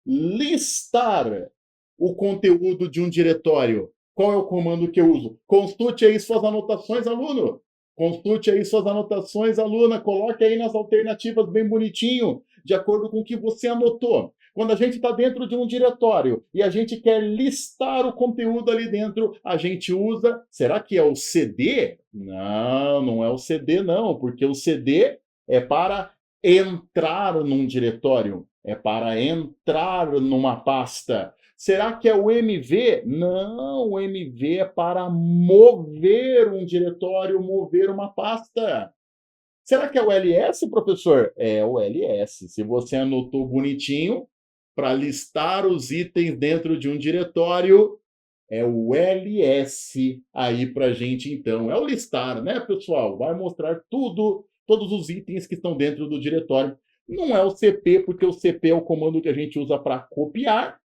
listar o conteúdo de um diretório. Qual é o comando que eu uso? Consulte aí suas anotações, aluno. Consulte aí suas anotações, aluna. Coloque aí nas alternativas bem bonitinho, de acordo com o que você anotou. Quando a gente está dentro de um diretório e a gente quer listar o conteúdo ali dentro, a gente usa... Será que é o CD? Não, não é o CD não, porque o CD é para entrar num diretório, é para entrar numa pasta. Será que é o MV? Não, o MV é para mover um diretório, mover uma pasta. Será que é o LS, professor? É o LS. Se você anotou bonitinho, para listar os itens dentro de um diretório, é o LS aí para a gente, então. É o listar, né, pessoal? Vai mostrar tudo, todos os itens que estão dentro do diretório. Não é o CP, porque o CP é o comando que a gente usa para copiar,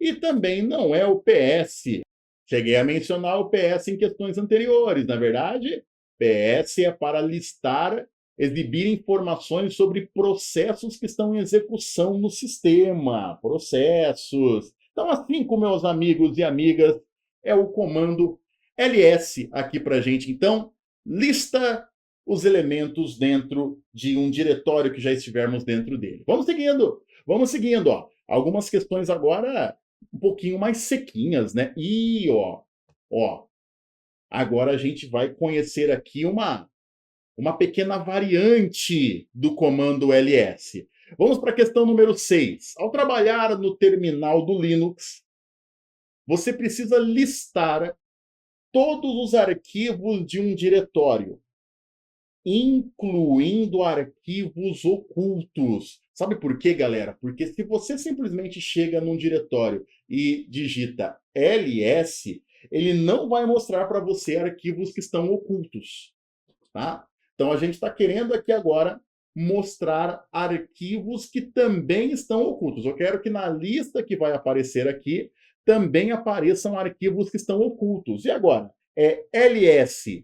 e também não é o PS. Cheguei a mencionar o PS em questões anteriores, na verdade. PS é para listar, exibir informações sobre processos que estão em execução no sistema. Processos. Então, assim, com meus amigos e amigas, é o comando ls aqui para a gente. Então, lista os elementos dentro de um diretório que já estivermos dentro dele. Vamos seguindo, ó. Algumas questões agora um pouquinho mais sequinhas, né? E, ó, agora a gente vai conhecer aqui uma pequena variante do comando ls. Vamos para a questão número 6. Ao trabalhar no terminal do Linux, você precisa listar todos os arquivos de um diretório, incluindo arquivos ocultos. Sabe por quê, galera? Porque se você simplesmente chega num diretório e digita ls, ele não vai mostrar para você arquivos que estão ocultos, tá? Então, a gente está querendo aqui agora mostrar arquivos que também estão ocultos. Eu quero que na lista que vai aparecer aqui também apareçam arquivos que estão ocultos. E agora? É ls-h,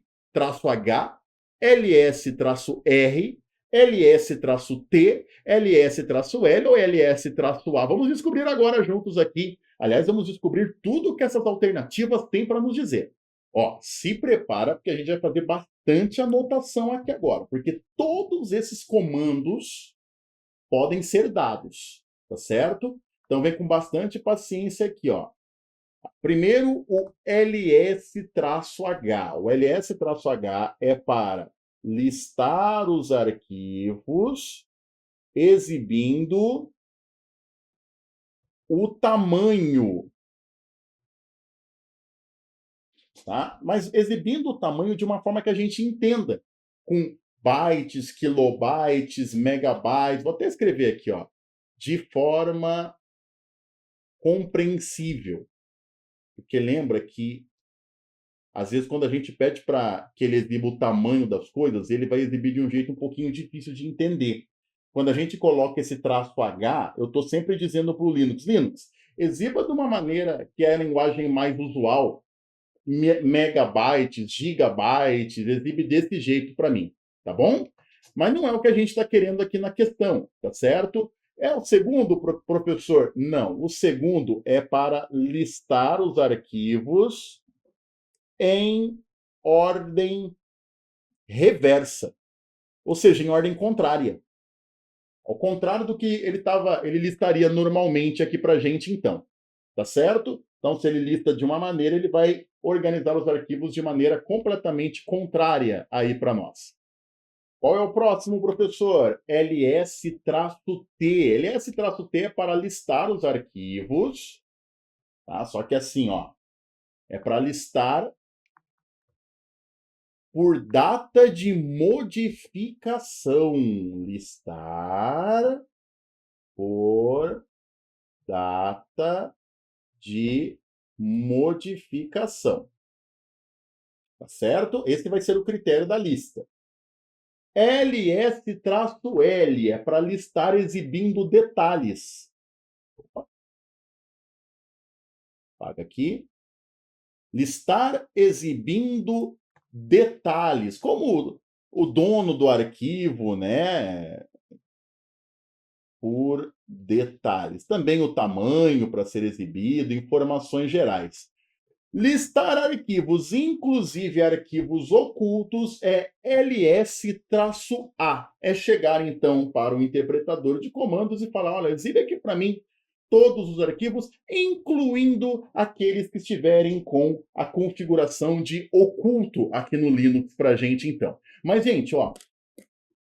ls-r, ls-t, ls-l ou ls-a. Vamos descobrir agora juntos aqui. Aliás, vamos descobrir tudo que essas alternativas têm para nos dizer. Ó, se prepara, porque a gente vai fazer bastante anotação aqui agora, porque todos esses comandos podem ser dados, tá certo? Então vem com bastante paciência aqui, ó. Primeiro, o ls-h. O ls-h é para listar os arquivos exibindo o tamanho. Tá? Mas exibindo o tamanho de uma forma que a gente entenda, com bytes, kilobytes, megabytes. Vou até escrever aqui, ó, de forma compreensível. Porque lembra que, às vezes, quando a gente pede para que ele exiba o tamanho das coisas, ele vai exibir de um jeito um pouquinho difícil de entender. Quando a gente coloca esse traço H, eu estou sempre dizendo para o Linux, exiba de uma maneira que é a linguagem mais usual, megabytes, gigabytes, exibe desse jeito para mim, tá bom? Mas não é o que a gente está querendo aqui na questão, tá certo? É o segundo, professor? Não, o segundo é para listar os arquivos em ordem reversa, ou seja, em ordem contrária. Ao contrário do que ele listaria normalmente aqui para a gente, então. Tá certo? Então, se ele lista de uma maneira, ele vai organizar os arquivos de maneira completamente contrária aí para nós. Qual é o próximo, professor? LS-T. LS-T é para listar os arquivos, tá? Só que assim, ó, é para listar por data de modificação. Listar por data de modificação. Tá certo? Esse vai ser o critério da lista. LS-L é para listar exibindo detalhes. Opa. Paga aqui. Listar exibindo detalhes. Como o dono do arquivo, né? Por detalhes. Também o tamanho para ser exibido, informações gerais. Listar arquivos, inclusive arquivos ocultos, é LS-A. É chegar, então, para o interpretador de comandos e falar, olha, exibe aqui para mim todos os arquivos, incluindo aqueles que estiverem com a configuração de oculto aqui no Linux para a gente, então. Mas, gente, ó,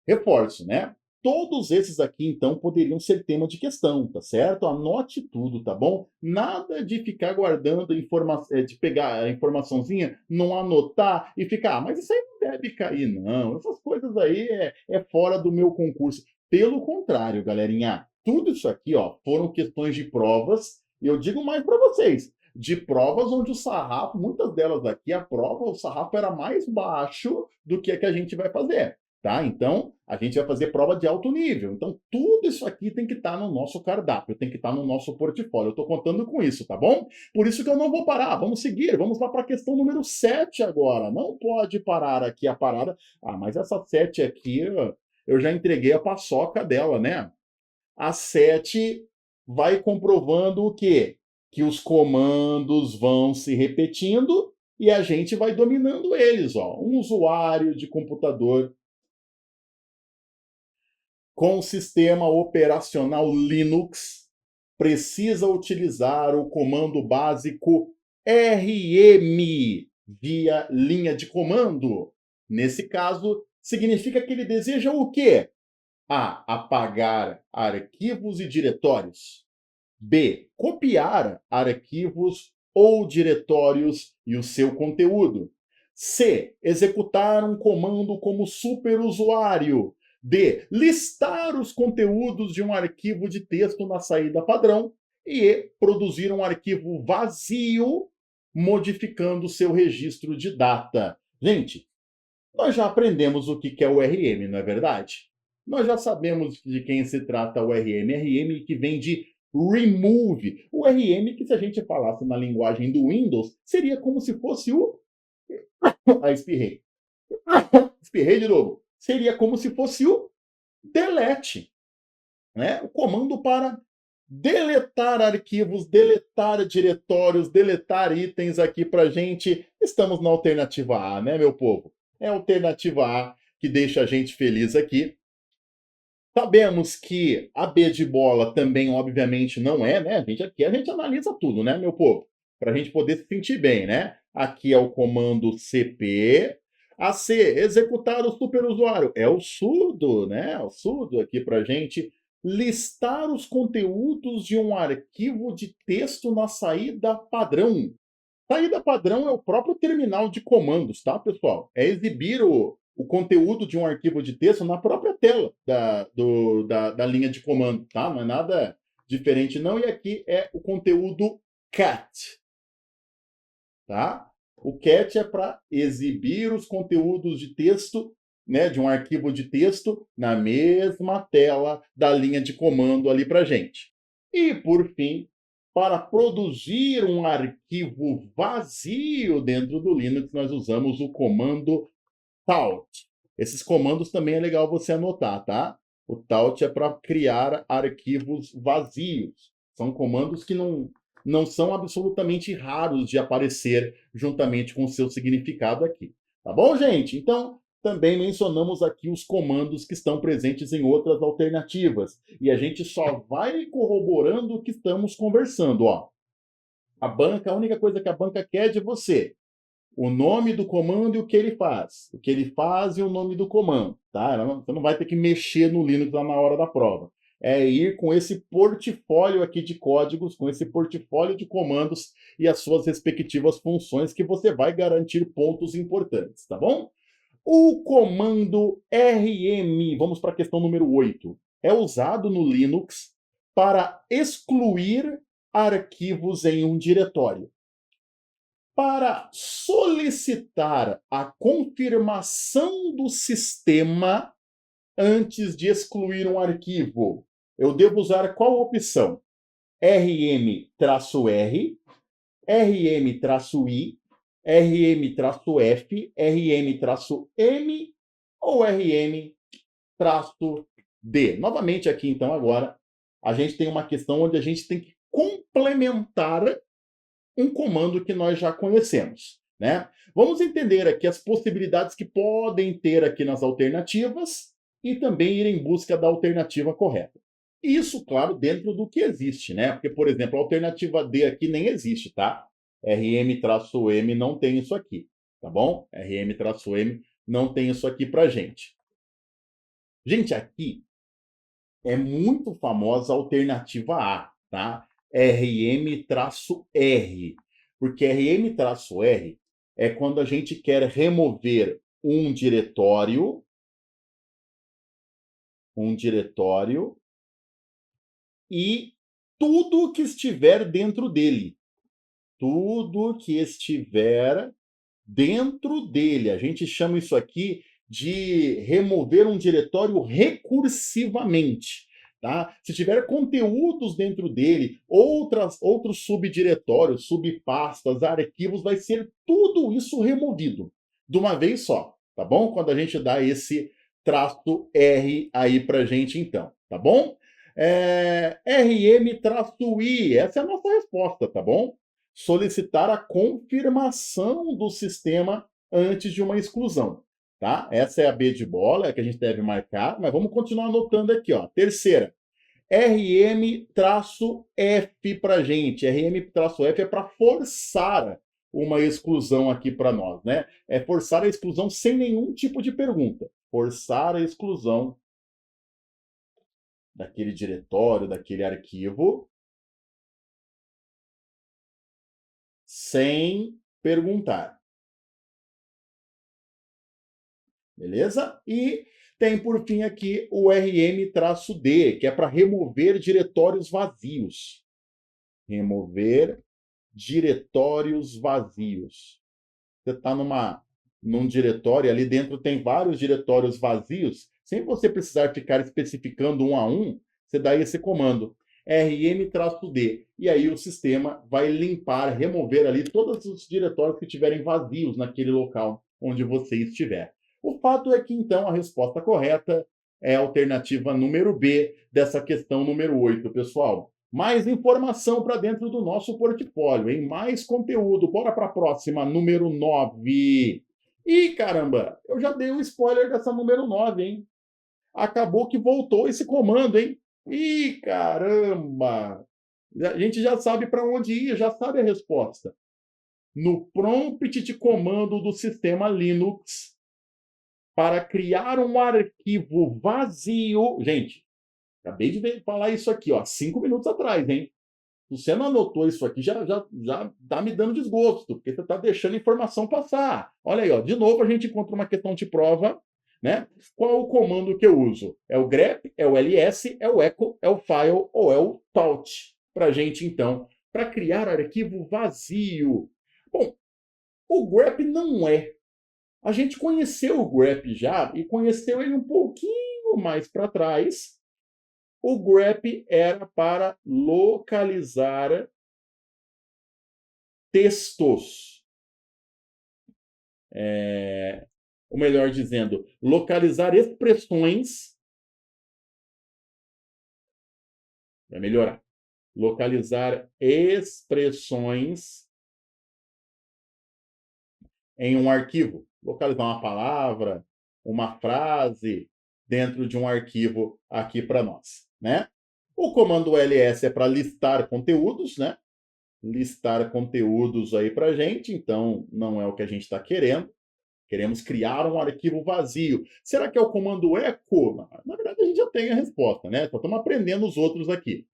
reforço, né? Todos esses aqui, então, poderiam ser tema de questão, tá certo? Anote tudo, tá bom? Nada de ficar guardando informação, de pegar a informaçãozinha, não anotar e ficar, mas isso aí não deve cair, não. Essas coisas aí é fora do meu concurso. Pelo contrário, galerinha, tudo isso aqui, ó, foram questões de provas, e eu digo mais para vocês, de provas onde o sarrafo, muitas delas aqui, o sarrafo era mais baixo do que a que a gente vai fazer. Tá? Então, a gente vai fazer prova de alto nível. Então, tudo isso aqui tem que estar no nosso cardápio, tem que estar no nosso portfólio. Eu estou contando com isso, tá bom? Por isso que eu não vou parar. Vamos seguir. Vamos lá para a questão número 7 agora. Não pode parar aqui a parada. Ah, mas essa 7 aqui, eu já entreguei a paçoca dela, né? A 7 vai comprovando o quê? Que os comandos vão se repetindo e a gente vai dominando eles, ó. Um usuário de computador com o sistema operacional Linux, precisa utilizar o comando básico RM via linha de comando. Nesse caso, significa que ele deseja o quê? A. Apagar arquivos e diretórios. B. Copiar arquivos ou diretórios e o seu conteúdo. C. Executar um comando como superusuário. D. Listar os conteúdos de um arquivo de texto na saída padrão. E E. Produzir um arquivo vazio, modificando seu registro de data. Gente, nós já aprendemos o que é o RM, não é verdade? Nós já sabemos de quem se trata o RM. RM que vem de remove. O RM, que se a gente falasse na linguagem do Windows, seria como se fosse o... espirrei. Espirrei de novo. Seria como se fosse o delete, né? O comando para deletar arquivos, deletar diretórios, deletar itens aqui para gente. Estamos na alternativa A, né, meu povo? É a alternativa A que deixa a gente feliz aqui. Sabemos que a B de bola também, obviamente, não é, né? Aqui a gente analisa tudo, né, meu povo? Para a gente poder se sentir bem, né? Aqui é o comando CP. A C, executar o superusuário. É o sudo, né? O sudo aqui para a gente. Listar os conteúdos de um arquivo de texto na saída padrão. Saída padrão é o próprio terminal de comandos, tá, pessoal? É exibir o conteúdo de um arquivo de texto na própria tela da linha de comando, tá? Não é nada diferente, não. E aqui é o conteúdo cat, tá? O cat é para exibir os conteúdos de texto, né, de um arquivo de texto na mesma tela da linha de comando ali para gente. E, por fim, para produzir um arquivo vazio dentro do Linux, nós usamos o comando Taut. Esses comandos também é legal você anotar, tá? O tout é para criar arquivos vazios. São comandos que não são absolutamente raros de aparecer juntamente com o seu significado aqui. Tá bom, gente? Então, também mencionamos aqui os comandos que estão presentes em outras alternativas. E a gente só vai corroborando o que estamos conversando, ó. A única coisa que a banca quer de você, o nome do comando e o que ele faz. O que ele faz e o nome do comando, tá? Você não vai ter que mexer no Linux lá na hora da prova. É ir com esse portfólio aqui de códigos, com esse portfólio de comandos e as suas respectivas funções que você vai garantir pontos importantes, tá bom? O comando rm, vamos para a questão número 8, é usado no Linux para excluir arquivos em um diretório. Para solicitar a confirmação do sistema antes de excluir um arquivo, eu devo usar qual opção? rm-r, rm-i, rm-f, rm-m ou rm-d. Novamente aqui, então, agora, a gente tem uma questão onde a gente tem que complementar um comando que nós já conhecemos, né? Vamos entender aqui as possibilidades que podem ter aqui nas alternativas e também ir em busca da alternativa correta. Isso, claro, dentro do que existe, né? Porque, por exemplo, a alternativa D aqui nem existe, tá? RM-M não tem isso aqui, tá bom? RM-M não tem isso aqui pra gente. Gente, aqui é muito famosa a alternativa A, tá? RM-R, porque RM-R é quando a gente quer remover um diretório e tudo que estiver dentro dele. Tudo que estiver dentro dele. A gente chama isso aqui de remover um diretório recursivamente. Tá? Se tiver conteúdos dentro dele, outros subdiretórios, subpastas, arquivos, vai ser tudo isso removido de uma vez só, tá bom? Quando a gente dá esse traço R aí pra gente, então, tá bom? RM-I, essa é a nossa resposta, tá bom? Solicitar a confirmação do sistema antes de uma exclusão. Tá? Essa é a B de bola, é que a gente deve marcar, mas vamos continuar anotando aqui, ó. Terceira, RM-F para gente. RM-F é para forçar uma exclusão aqui para nós, né? É forçar a exclusão sem nenhum tipo de pergunta. Forçar a exclusão daquele diretório, daquele arquivo, sem perguntar. Beleza? E tem, por fim, aqui o RM-D, que é para remover diretórios vazios. Remover diretórios vazios. Você está num diretório, ali dentro tem vários diretórios vazios, sem você precisar ficar especificando um a um, você dá esse comando, RM-D. E aí o sistema vai limpar, remover ali todos os diretórios que estiverem vazios naquele local onde você estiver. O fato é que, então, a resposta correta é a alternativa número B dessa questão número 8, pessoal. Mais informação para dentro do nosso portfólio, hein? Mais conteúdo. Bora para a próxima, número 9. Ih, caramba, eu já dei um spoiler dessa número 9, hein? Acabou que voltou esse comando, hein? Ih, caramba! A gente já sabe para onde ir, já sabe a resposta. No prompt de comando do sistema Linux, para criar um arquivo vazio... Gente, acabei de falar isso aqui, ó, 5 minutos atrás, hein? Se você não anotou isso aqui, já tá me dando desgosto, porque você está deixando a informação passar. Olha aí, ó, de novo a gente encontra uma questão de prova, né? Qual é o comando que eu uso? É o grep, é o ls, é o echo, é o file ou é o tout? Para a gente, então, para criar arquivo vazio. Bom, o grep não é. A gente conheceu o grep já e conheceu ele um pouquinho mais para trás. O grep era para localizar textos. Ou melhor dizendo, localizar expressões Vai melhorar. Localizar expressões em um arquivo. Localizar uma palavra, uma frase dentro de um arquivo aqui para nós, né? O comando ls é para listar conteúdos, né? Listar conteúdos aí para gente, então não é o que a gente está querendo. Queremos criar um arquivo vazio. Será que é o comando echo? Na verdade, a gente já tem a resposta, né? Só estamos aprendendo os outros aqui.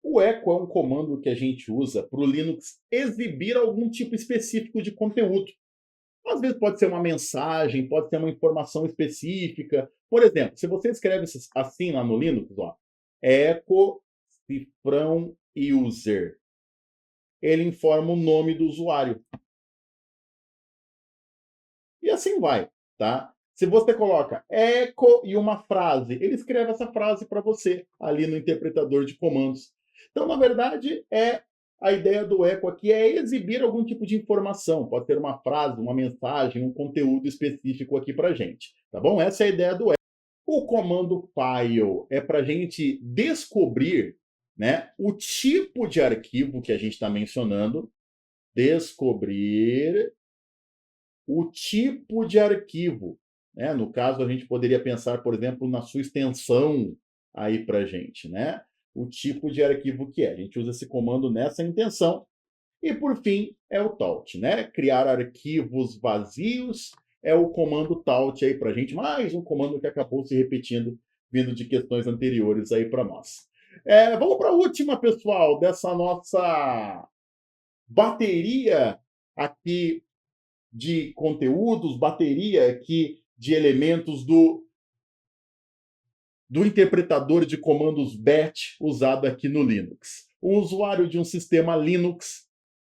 O echo é um comando que a gente usa para o Linux exibir algum tipo específico de conteúdo. Às vezes pode ser uma mensagem, pode ser uma informação específica. Por exemplo, se você escreve assim lá no Linux, ó, echo cifrão user, ele informa o nome do usuário. E assim vai, tá? Se você coloca echo e uma frase, ele escreve essa frase para você ali no interpretador de comandos. Então, na verdade, a ideia do echo aqui é exibir algum tipo de informação. Pode ser uma frase, uma mensagem, um conteúdo específico aqui para gente, tá bom? Essa é a ideia do echo. O comando file é para a gente descobrir, né, o tipo de arquivo que a gente está mencionando. Descobrir o tipo de arquivo, né? No caso, a gente poderia pensar, por exemplo, na sua extensão aí para a gente, né? O tipo de arquivo que é. A gente usa esse comando nessa intenção. E, por fim, é o tout, né? Criar arquivos vazios é o comando tout aí para a gente. Mais um comando que acabou se repetindo, vindo de questões anteriores aí para nós. Vamos para a última, pessoal, dessa nossa bateria aqui de conteúdos, bateria aqui de elementos do interpretador de comandos BAT usado aqui no Linux. O usuário de um sistema Linux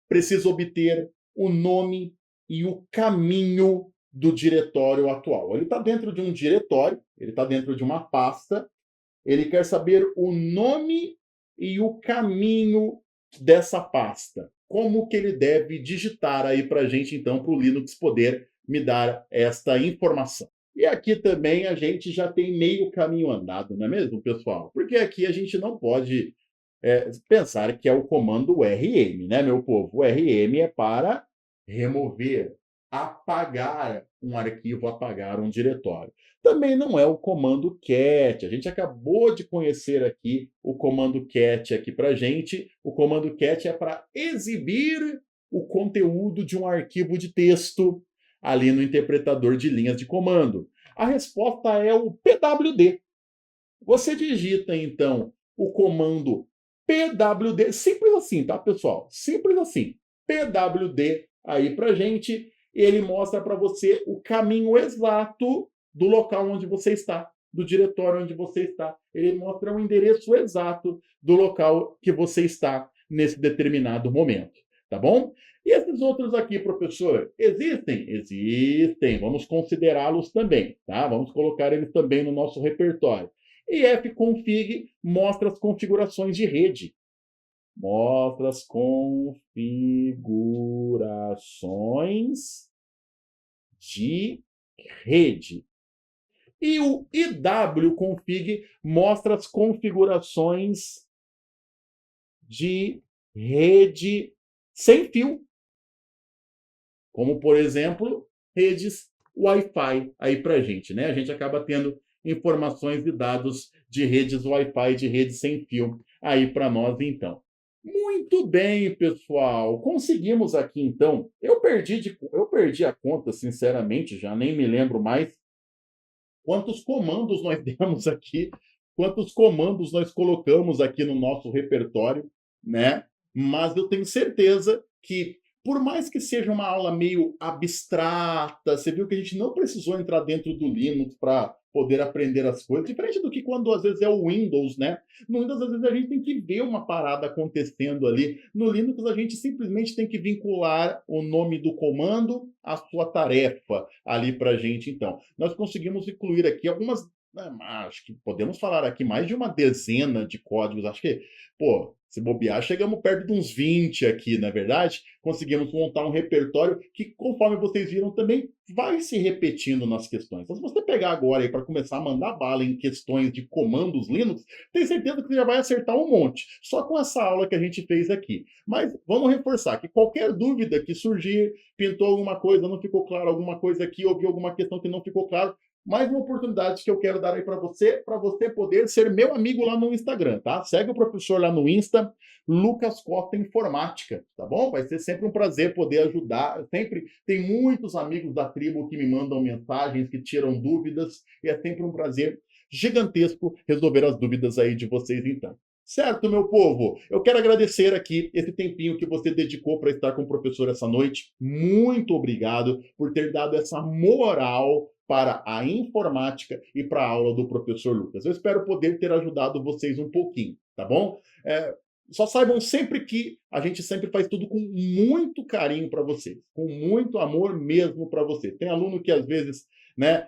precisa obter o nome e o caminho do diretório atual. Ele está dentro de um diretório, ele está dentro de uma pasta, ele quer saber o nome e o caminho dessa pasta. Como que ele deve digitar aí para a gente, então, para o Linux poder me dar esta informação. E aqui também a gente já tem meio caminho andado, não é mesmo, pessoal? Porque aqui a gente não pode pensar que é o comando rm, né, meu povo? O rm é para remover, apagar um arquivo, apagar um diretório. Também não é o comando cat. A gente acabou de conhecer aqui o comando cat aqui para a gente. O comando cat é para exibir o conteúdo de um arquivo de texto ali no interpretador de linhas de comando. A resposta é o pwd. Você digita, então, o comando pwd, simples assim, tá, pessoal? Simples assim. Pwd aí para a gente, ele mostra para você o caminho exato do local onde você está, do diretório onde você está. Ele mostra o endereço exato do local que você está nesse determinado momento, tá bom? E esses outros aqui, professor, existem? Existem. Vamos considerá-los também, tá? Vamos colocar eles também no nosso repertório. E fconfig mostra as configurações de rede. Mostra as configurações de rede. E o iwconfig mostra as configurações de rede sem fio. Como, por exemplo, redes Wi-Fi aí para a gente, né? A gente acaba tendo informações e dados de redes Wi-Fi, de redes sem fio aí para nós, então. Muito bem, pessoal. Conseguimos aqui, então. Eu perdi a conta, sinceramente, já nem me lembro mais quantos comandos nós demos aqui, quantos comandos nós colocamos aqui no nosso repertório, né? Mas eu tenho certeza que, por mais que seja uma aula meio abstrata, você viu que a gente não precisou entrar dentro do Linux para poder aprender as coisas, diferente do que quando às vezes é o Windows, né? No Windows, às vezes, a gente tem que ver uma parada acontecendo ali. No Linux, a gente simplesmente tem que vincular o nome do comando à sua tarefa ali para a gente, então. Nós conseguimos incluir aqui algumas né, acho que podemos falar aqui mais de uma dezena de códigos. Acho que, pô, se bobear, chegamos perto de uns 20 aqui, na é verdade. Conseguimos montar um repertório que, conforme vocês viram, também vai se repetindo nas questões. Então, se você pegar agora aí para começar a mandar bala em questões de comandos Linux, tenho certeza que você já vai acertar um monte, só com essa aula que a gente fez aqui. Mas vamos reforçar que qualquer dúvida que surgir, pintou alguma coisa, não ficou claro, alguma coisa aqui, ouviu alguma questão que não ficou claro, mais uma oportunidade que eu quero dar aí para você poder ser meu amigo lá no Instagram, tá? Segue o professor lá no Insta, Lucas Costa Informática, tá bom? Vai ser sempre um prazer poder ajudar. Sempre tem muitos amigos da tribo que me mandam mensagens, que tiram dúvidas, e é sempre um prazer gigantesco resolver as dúvidas aí de vocês, então. Certo, meu povo? Eu quero agradecer aqui esse tempinho que você dedicou para estar com o professor essa noite. Muito obrigado por ter dado essa moral para a informática e para a aula do professor Lucas. Eu espero poder ter ajudado vocês um pouquinho, tá bom? Só saibam sempre que a gente sempre faz tudo com muito carinho para vocês, com muito amor mesmo para vocês. Tem aluno que às vezes, né,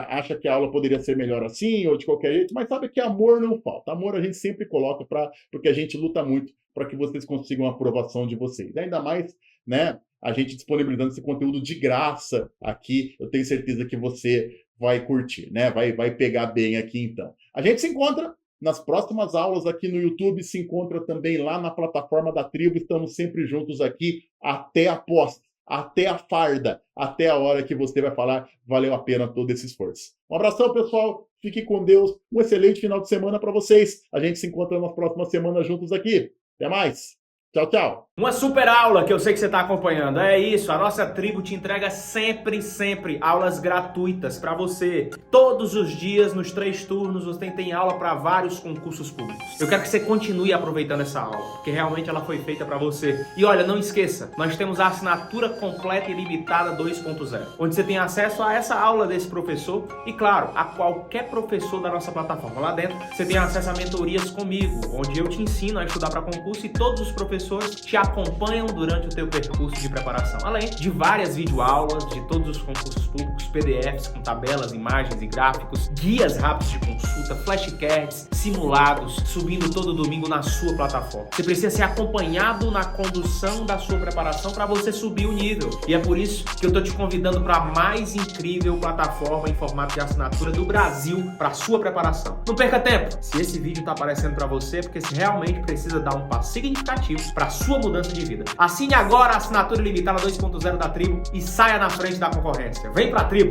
acha que a aula poderia ser melhor assim ou de qualquer jeito, mas sabe que amor não falta. Amor a gente sempre coloca porque a gente luta muito para que vocês consigam a aprovação de vocês. Ainda mais, né, a gente disponibilizando esse conteúdo de graça aqui, eu tenho certeza que você vai curtir, né? Vai pegar bem aqui, então. A gente se encontra nas próximas aulas aqui no YouTube, se encontra também lá na plataforma da tribo, estamos sempre juntos aqui até a posse, até a farda, até a hora que você vai falar, valeu a pena todo esse esforço. Um abração, pessoal, fique com Deus, um excelente final de semana para vocês. A gente se encontra nas próximas semanas juntos aqui. Até mais. Tchau, tchau. Uma super aula que eu sei que você está acompanhando. É isso, a nossa tribo te entrega sempre aulas gratuitas para você. Todos os dias, nos 3 turnos, você tem aula para vários concursos públicos. Eu quero que você continue aproveitando essa aula, porque realmente ela foi feita para você. E olha, não esqueça, nós temos a assinatura completa e limitada 2.0, onde você tem acesso a essa aula desse professor e, claro, a qualquer professor da nossa plataforma. Lá dentro, você tem acesso a mentorias comigo, onde eu te ensino a estudar para concurso e todos os professores te acompanham durante o teu percurso de preparação, além de várias videoaulas de todos os concursos públicos, PDFs com tabelas, imagens e gráficos, guias rápidos de consulta, flashcards, simulados, subindo todo domingo na sua plataforma. Você precisa ser acompanhado na condução da sua preparação para você subir o nível. E é por isso que eu estou te convidando para a mais incrível plataforma em formato de assinatura do Brasil para sua preparação. Não perca tempo! Se esse vídeo está aparecendo para você, é porque você realmente precisa dar um passo significativo para sua mudança de vida. Assine agora a assinatura limitada 2.0 da tribo e saia na frente da concorrência. Vem pra tribo!